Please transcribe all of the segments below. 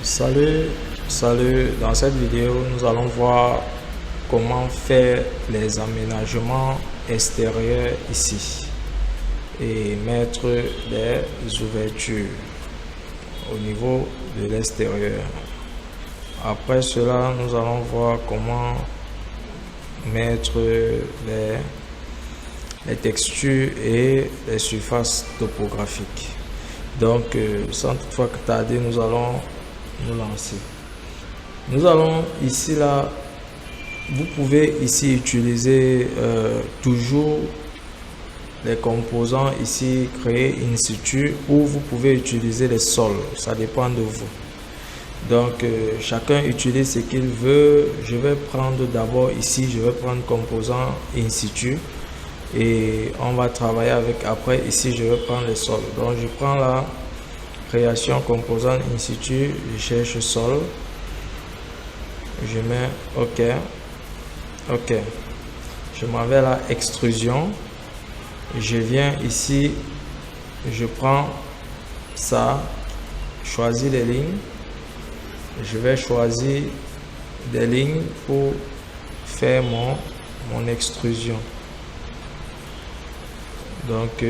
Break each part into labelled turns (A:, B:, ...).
A: Salut, dans cette vidéo nous allons voir comment faire les aménagements extérieurs ici et mettre des ouvertures au niveau de l'extérieur. Après cela, nous allons voir comment mettre les textures et les surfaces topographiques. Donc sans toutefois tarder, nous allons nous lancer. Nous allons ici là, vous pouvez ici utiliser toujours les composants ici créés in situ, ou vous pouvez utiliser les sols, ça dépend de vous. Donc chacun utilise ce qu'il veut. Je vais prendre d'abord ici, je vais prendre composants in situ et on va travailler avec. Après ici je vais prendre les sols. Donc je prends la création composant in situ, je cherche sol, je mets ok, je m'en vais à la extrusion, je viens ici, je prends ça, choisis les lignes, je vais choisir des lignes pour faire mon extrusion. Donc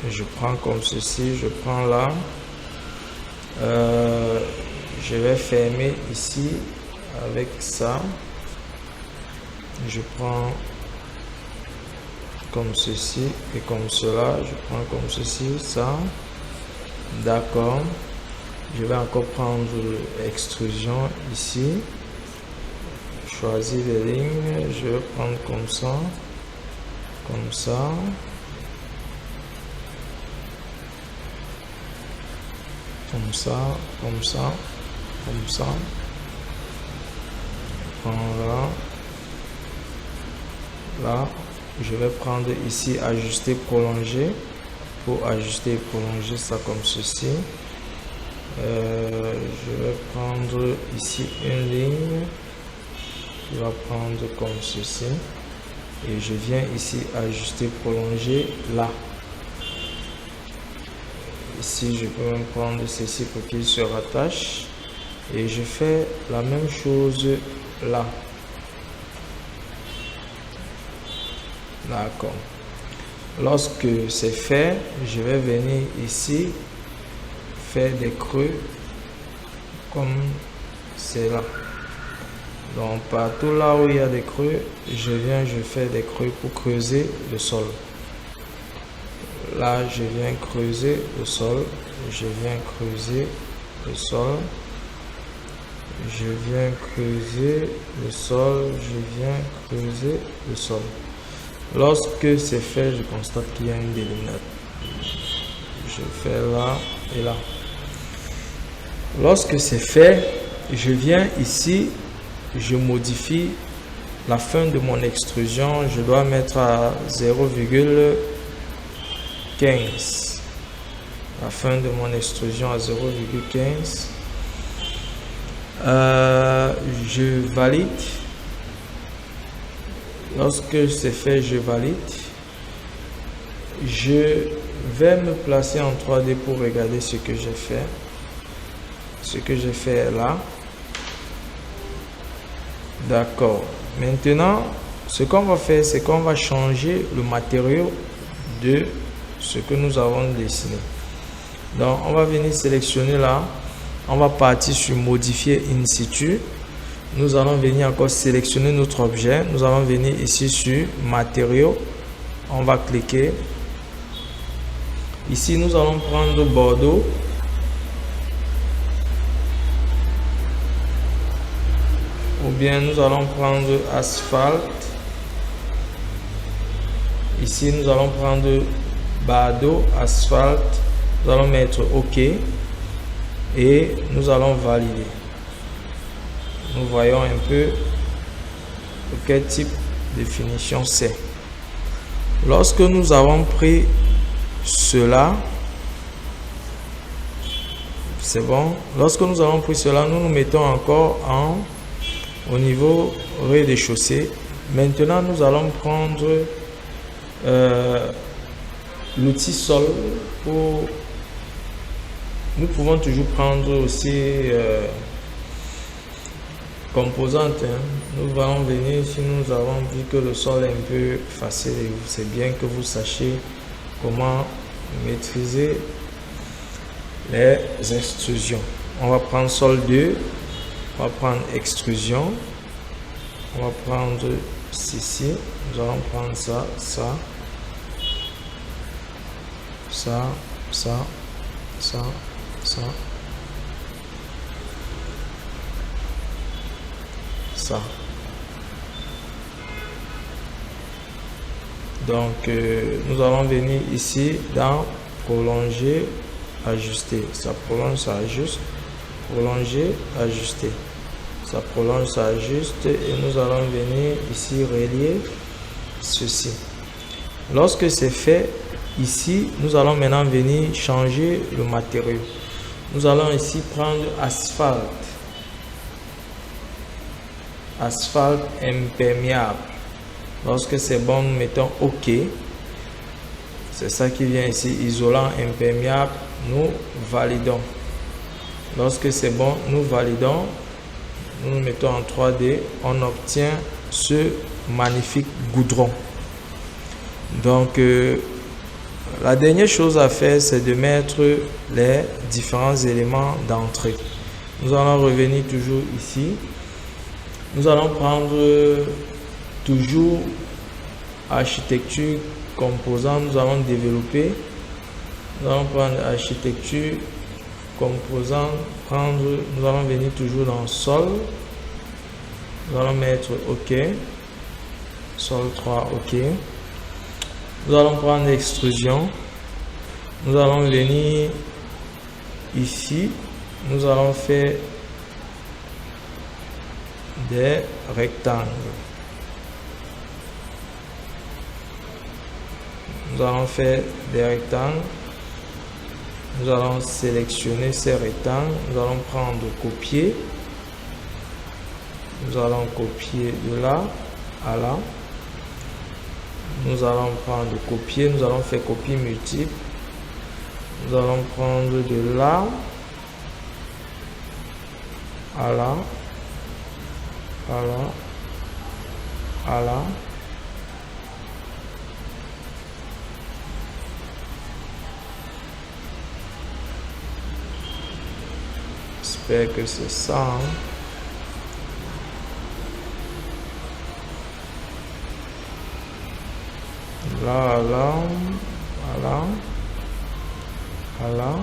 A: je prends comme ceci, je prends là, je vais fermer ici avec ça, je prends comme ceci et comme cela, je prends comme ceci, ça, d'accord. Je vais encore prendre l'extrusion ici, choisir les lignes, je vais prendre comme ça, comme ça, comme ça, comme ça, comme ça. Je prends là, je vais prendre ici ajuster, prolonger, pour ajuster et prolonger ça comme ceci. Je vais prendre ici une ligne, je vais prendre comme ceci et je viens ici ajuster, prolonger là. Ici je peux même prendre ceci pour qu'il se rattache et je fais la même chose là. D'accord. Lorsque c'est fait, je vais venir ici faire des creux comme c'est là. Donc partout là où il y a des creux, je fais des creux pour creuser le sol. Là je viens creuser le sol, je viens creuser le sol, je viens creuser le sol, je viens creuser le sol. Lorsque c'est fait, je constate qu'il y a une déliminate. Je fais là et là. Lorsque c'est fait, je viens ici, je modifie la fin de mon extrusion. Je dois mettre à 0,15. La fin de mon extrusion à 0,15. Je valide. Lorsque c'est fait, je valide. Je vais me placer en 3D pour regarder ce que j'ai fait. Ce que j'ai fait là. D'accord. Maintenant, ce qu'on va faire, c'est qu'on va changer le matériau de ce que nous avons dessiné. Donc, on va venir sélectionner là. On va partir sur modifier in situ. Nous allons venir encore sélectionner notre objet. Nous allons venir ici sur matériaux. On va cliquer. Ici, nous allons prendre Bordeaux. Ou bien nous allons prendre asphalte. Ici, nous allons prendre Bordeaux, asphalte. Nous allons mettre OK. Et nous allons valider. Nous voyons un peu quel type de finition c'est. Lorsque nous avons pris cela, c'est bon. Lorsque nous avons pris cela, nous nous mettons encore au niveau rez-de-chaussée. Maintenant, nous allons prendre l'outil sol pour... Nous pouvons toujours prendre aussi composante. Nous allons venir, si nous avons vu que le sol est un peu facile, c'est bien que vous sachiez comment maîtriser les extrusions. On va prendre sol 2, on va prendre extrusion, on va prendre ceci, nous allons prendre ça, ça, ça, ça, ça, ça, ça. Donc nous allons venir ici dans prolonger, ajuster. Ça prolonge, ça ajuste, prolonger, ajuster. Ça prolonge, ça ajuste et nous allons venir ici relier ceci. Lorsque c'est fait, ici nous allons maintenant venir changer le matériau. Nous allons ici prendre asphalte, asphalte imperméable. Lorsque c'est bon, nous mettons OK. C'est ça qui vient ici, isolant imperméable, nous validons. Lorsque c'est bon, nous validons. Nous mettons en 3D, on obtient ce magnifique goudron. Donc, la dernière chose à faire, c'est de mettre les différents éléments d'entrée. Nous allons revenir toujours ici. Nous allons prendre toujours architecture composant. Nous allons développer. Nous allons prendre architecture composant. Nous allons venir toujours dans sol. Nous allons mettre OK. Sol 3, OK. Nous allons prendre l'extrusion. Nous allons venir ici. Nous allons faire des rectangles. Nous allons faire des rectangles. Nous allons sélectionner ces rectangles. Nous allons prendre copier. Nous allons copier de là à là. Nous allons prendre copier. Nous allons faire copie multiple. Nous allons prendre de là à là, à là, à là. J'espère que c'est ça. Là, là, là, là.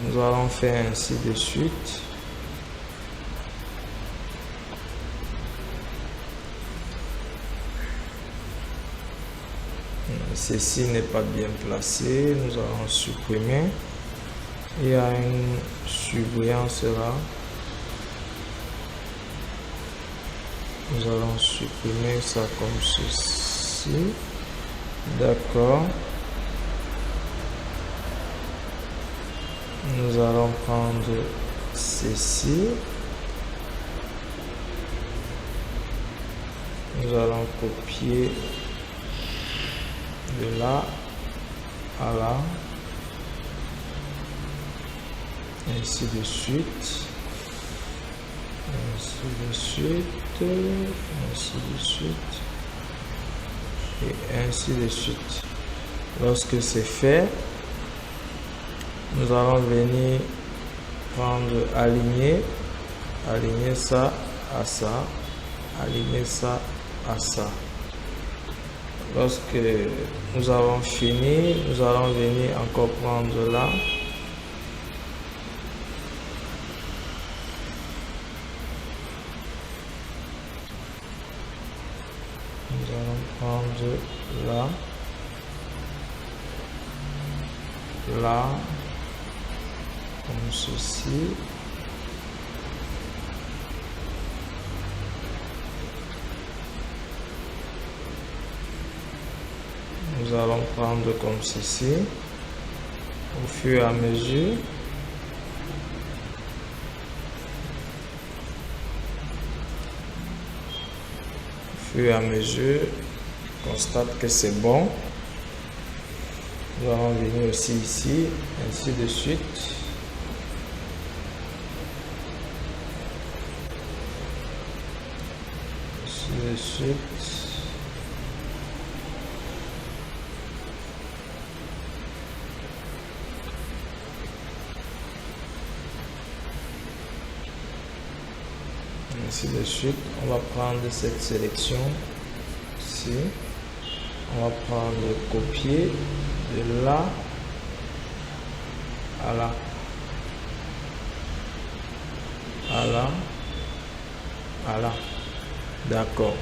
A: Nous allons faire ainsi de suite. Ceci n'est pas bien placé, nous allons supprimer. Il y a une surbrillance là. Nous allons supprimer ça comme ceci. D'accord. Nous allons prendre ceci. Nous allons copier de là à là, ainsi de suite, ainsi de suite, ainsi de suite, et ainsi de suite. Lorsque c'est fait, nous allons venir prendre aligner, aligner ça à ça, aligner ça à ça. Lorsque nous avons fini, nous allons venir encore prendre là. Nous allons prendre là. Là. Comme ceci. Nous Nous allons prendre comme ceci, au fur et à mesure. Au fur et à mesure, on constate que c'est bon. Nous allons venir aussi ici, ainsi de suite. Ainsi de suite. Ainsi de suite. On va prendre cette sélection ici. On va prendre copier de là à là, à là, à là. D'accord.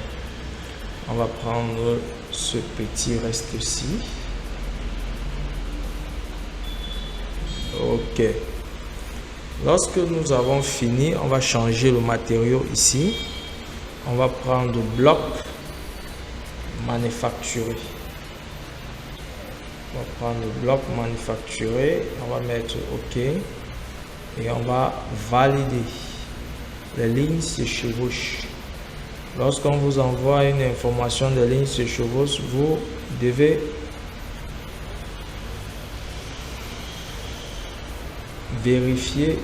A: On va prendre ce petit reste-ci. Ok. Lorsque nous avons fini, on va changer le matériau ici. On va prendre bloc manufacturé. On va prendre le bloc manufacturé. On va mettre OK. Et on va valider. Les lignes se chevauchent. Lorsqu'on vous envoie une information de lignes se chevauchent, vous devez vérifier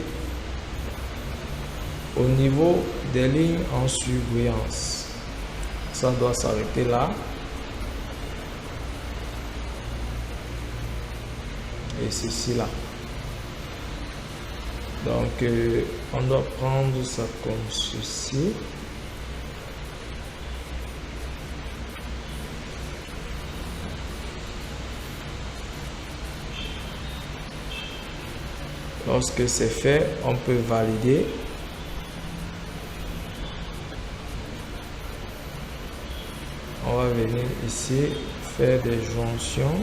A: au niveau des lignes en surbrillance. Ça doit s'arrêter là. Et ceci là. Donc, on doit prendre ça comme ceci. Lorsque c'est fait, on peut valider. On va venir ici, faire des jonctions.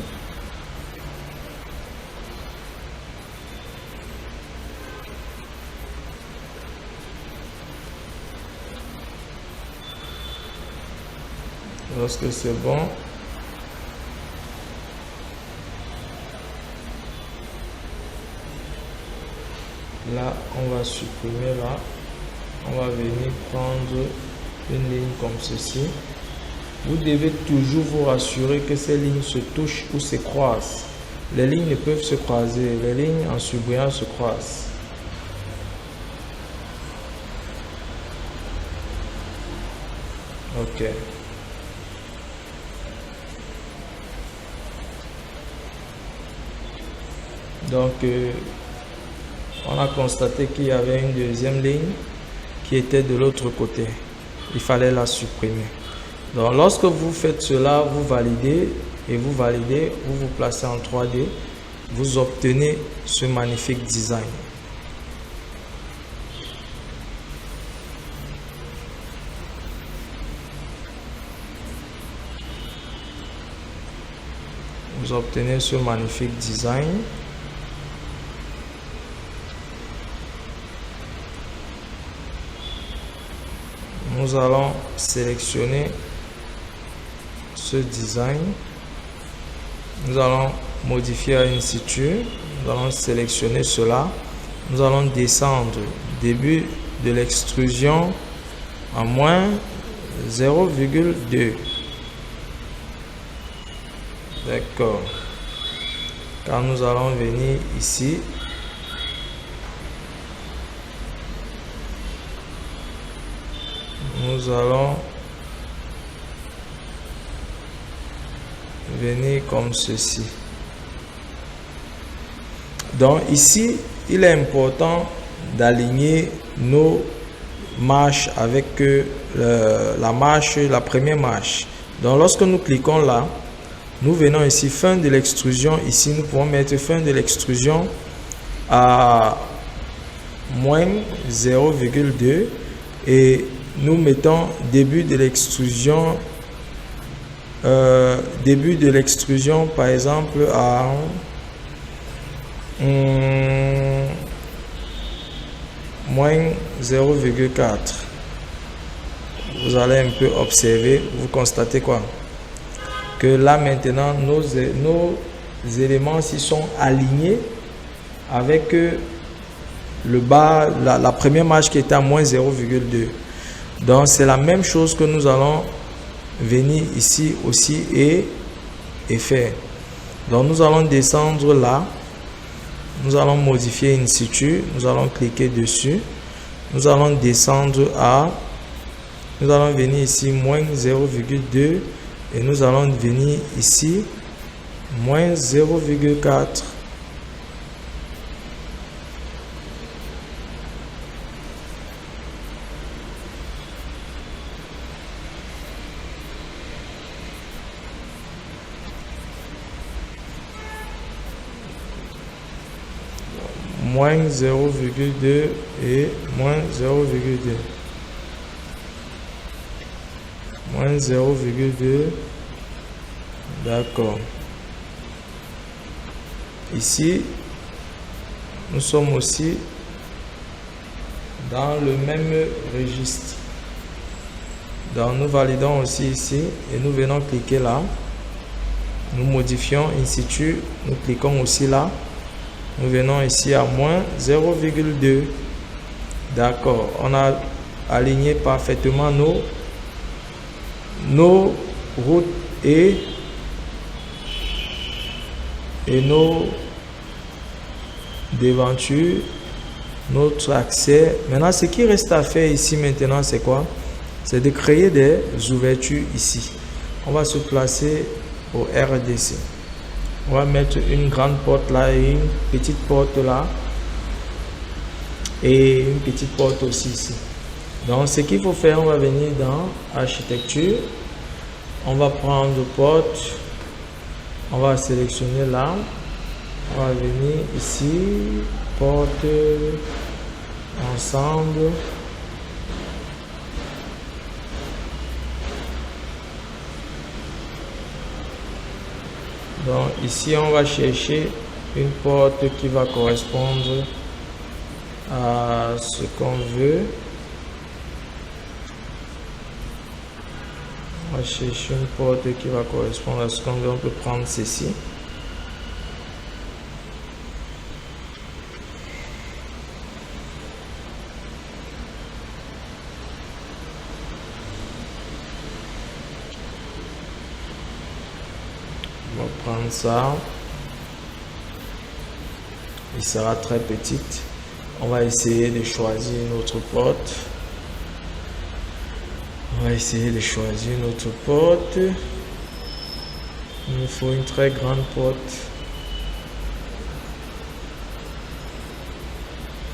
A: Lorsque c'est bon, là, on va supprimer là. On va venir prendre une ligne comme ceci. Vous devez toujours vous rassurer que ces lignes se touchent ou se croisent. Les lignes ne peuvent se croiser. Les lignes en surbrillant se croisent. Ok. Donc, on a constaté qu'il y avait une deuxième ligne qui était de l'autre côté. Il fallait la supprimer. Donc, lorsque vous faites cela, vous validez et vous validez, vous vous placez en 3D, vous obtenez ce magnifique design. Vous obtenez ce magnifique design. Nous allons sélectionner ce design. Nous allons modifier in situ. Nous allons sélectionner cela. Nous allons descendre début de l'extrusion à moins 0,2. D'accord. Quand nous allons venir ici, nous allons venir comme ceci. Donc ici, il est important d'aligner nos marches avec la première marche. Donc lorsque nous cliquons là, nous venons ici, fin de l'extrusion. Ici, nous pouvons mettre fin de l'extrusion à moins 0,2 et nous mettons début de l'extrusion par exemple à moins 0,4. Vous allez un peu observer, vous constatez quoi? Que que là maintenant nos éléments s'y sont alignés avec le bas, la première marge qui était à moins 0,2. Donc c'est la même chose que nous allons venir ici aussi et faire. Donc nous allons descendre là, nous allons modifier in situ, nous allons cliquer dessus, nous allons descendre à, nous allons venir ici moins 0,2 et nous allons venir ici moins 0,4. Moins 0,2 et moins 0,2. Moins 0,2. D'accord. Ici, nous sommes aussi dans le même registre. Donc, nous validons aussi ici et nous venons cliquer là. Nous modifions in situ. Nous cliquons aussi là. Nous venons ici à moins 0,2. D'accord. On a aligné parfaitement nos routes et nos devantures, notre accès. Maintenant, ce qui reste à faire ici maintenant, c'est quoi? C'est de créer des ouvertures ici. On va se placer au RDC. On va mettre une grande porte là et une petite porte là. Et une petite porte aussi ici. Donc, ce qu'il faut faire, on va venir dans architecture. On va prendre porte. On va sélectionner là. On va venir ici. Porte. Ensemble. Donc ici on va chercher une porte qui va correspondre à ce qu'on veut. On va chercher une porte qui va correspondre à ce qu'on veut. On peut prendre ceci. On va prendre ça. Il sera très petite. On va essayer de choisir notre porte. On va essayer de choisir notre porte. Il nous faut une très grande porte.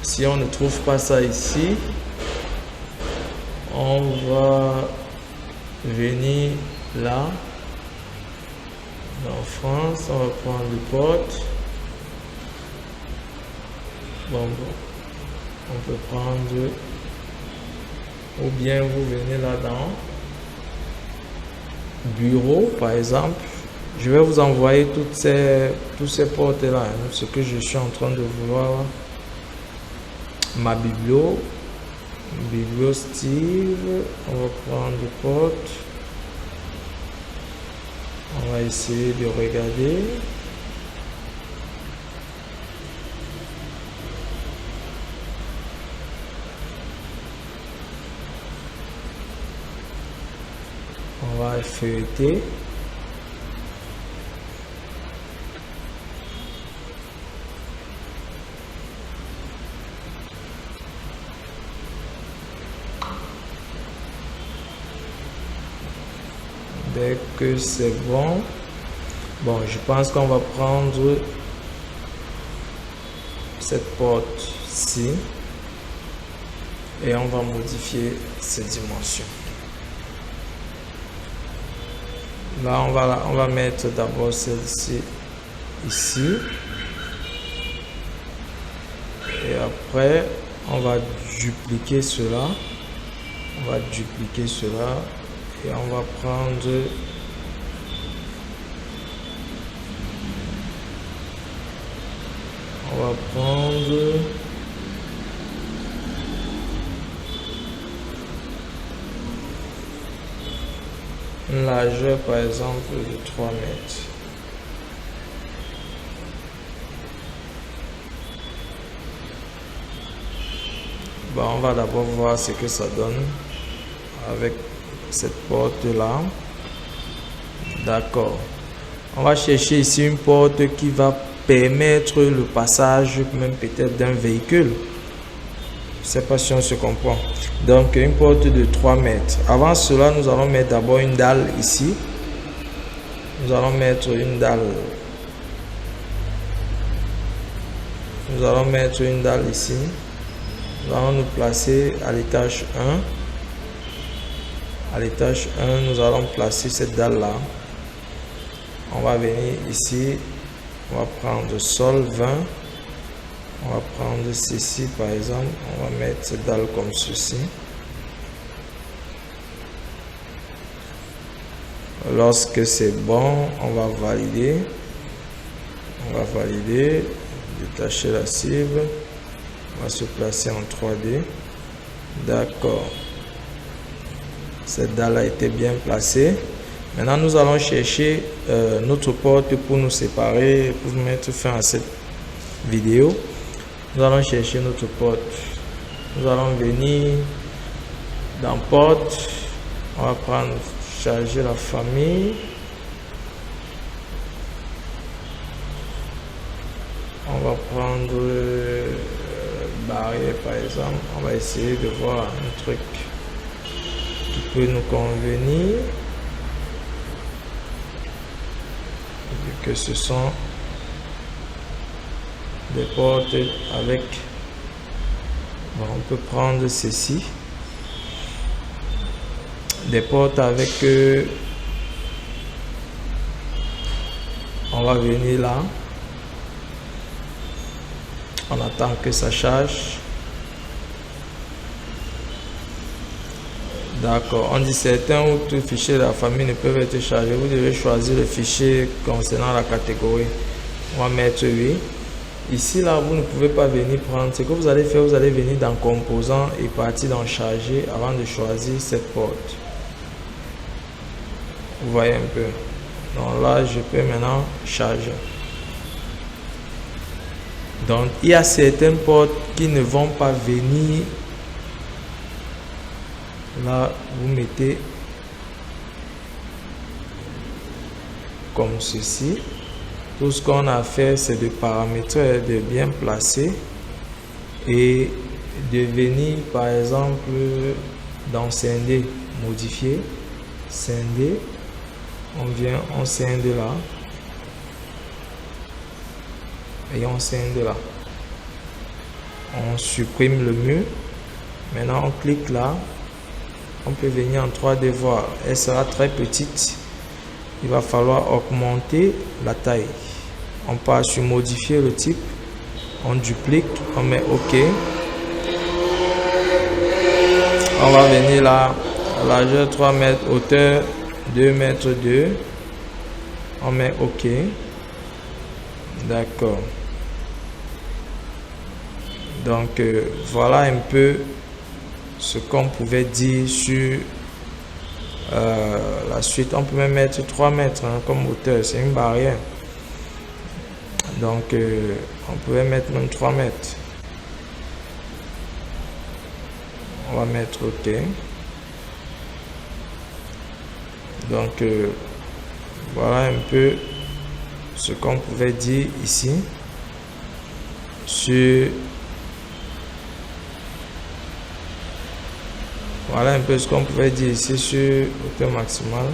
A: Si on ne trouve pas ça ici, on va venir là. En France, on va prendre le porte. Bon, on peut prendre, ou bien vous venez là-dedans, bureau par exemple. Je vais vous envoyer tous ces portes-là, hein, ce que je suis en train de voir. Ma biblio Steve, on va prendre le porte. On va essayer de regarder. On va feuilleter. Dès que c'est bon, je pense qu'on va prendre cette porte-ci et on va modifier ces dimensions. Là, on va mettre d'abord celle-ci ici et après on va dupliquer cela. On va dupliquer cela. Et on va prendre une largeur par exemple de 3 mètres. Bon, on va d'abord voir ce que ça donne avec cette porte là. D'accord. On va chercher ici une porte qui va permettre le passage même peut-être d'un véhicule. Je ne sais pas si on se comprend. Donc une porte de 3 mètres. Avant cela, nous allons mettre d'abord une dalle ici. Nous allons mettre une dalle. Nous allons mettre une dalle ici. Nous allons nous placer à l'étage 1. À l'étage 1, nous allons placer cette dalle là. On va venir ici. On va prendre sol 20. On va prendre ceci par exemple. On va mettre cette dalle comme ceci. Lorsque c'est bon, on va valider. On va valider. Détacher la cible. On va se placer en 3D. D'accord. Cette dalle a été bien placée. Maintenant, nous allons chercher notre porte pour nous séparer, pour mettre fin à cette vidéo. Nous allons chercher notre porte. Nous allons venir dans porte. On va prendre, charger la famille. On va prendre barrière par exemple. On va essayer de voir un truc qui peut nous convenir. Vu que ce sont des portes avec, bon, on peut prendre ceci, des portes avec on va venir là, on attend que ça charge. D'accord, on dit certains autres fichiers de la famille ne peuvent être chargés. Vous devez choisir le fichier concernant la catégorie. On va mettre oui. Ici, là, vous ne pouvez pas venir prendre. Ce que vous allez faire, vous allez venir dans composants et partir dans charger avant de choisir cette porte. Vous voyez un peu. Donc là, je peux maintenant charger. Donc, il y a certaines portes qui ne vont pas venir. Là, vous mettez comme ceci. Tout ce qu'on a à faire, c'est de paramétrer, de bien placer et de venir, par exemple, dans scinder, modifier, scinder. On vient, on scinde là. Et on scinde là. On supprime le mur. Maintenant, on clique là. On peut venir en 3D voir. Elle sera très petite. Il va falloir augmenter la taille. On part sur modifier le type. On duplique. On met OK. On va venir là. Largeur 3 mètres. Hauteur 2 mètres 2. On met OK. D'accord. Donc voilà un peu ce qu'on pouvait dire sur la suite. On peut même mettre 3 mètres hein, comme hauteur, c'est une barrière. Donc on pouvait mettre même 3 mètres. On va mettre OK. Donc voilà un peu ce qu'on pouvait dire ici sur. Voilà un peu ce qu'on pouvait dire ici sur hauteur maximale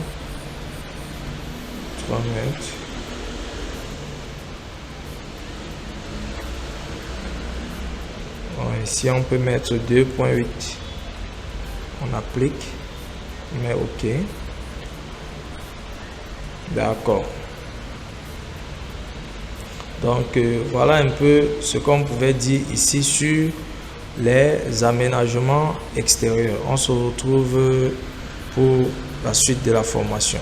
A: 3 mètres. Bon, ici on peut mettre 2.8. On applique, on met OK. D'accord. Donc voilà un peu ce qu'on pouvait dire ici sur les aménagements extérieurs. On se retrouve pour la suite de la formation.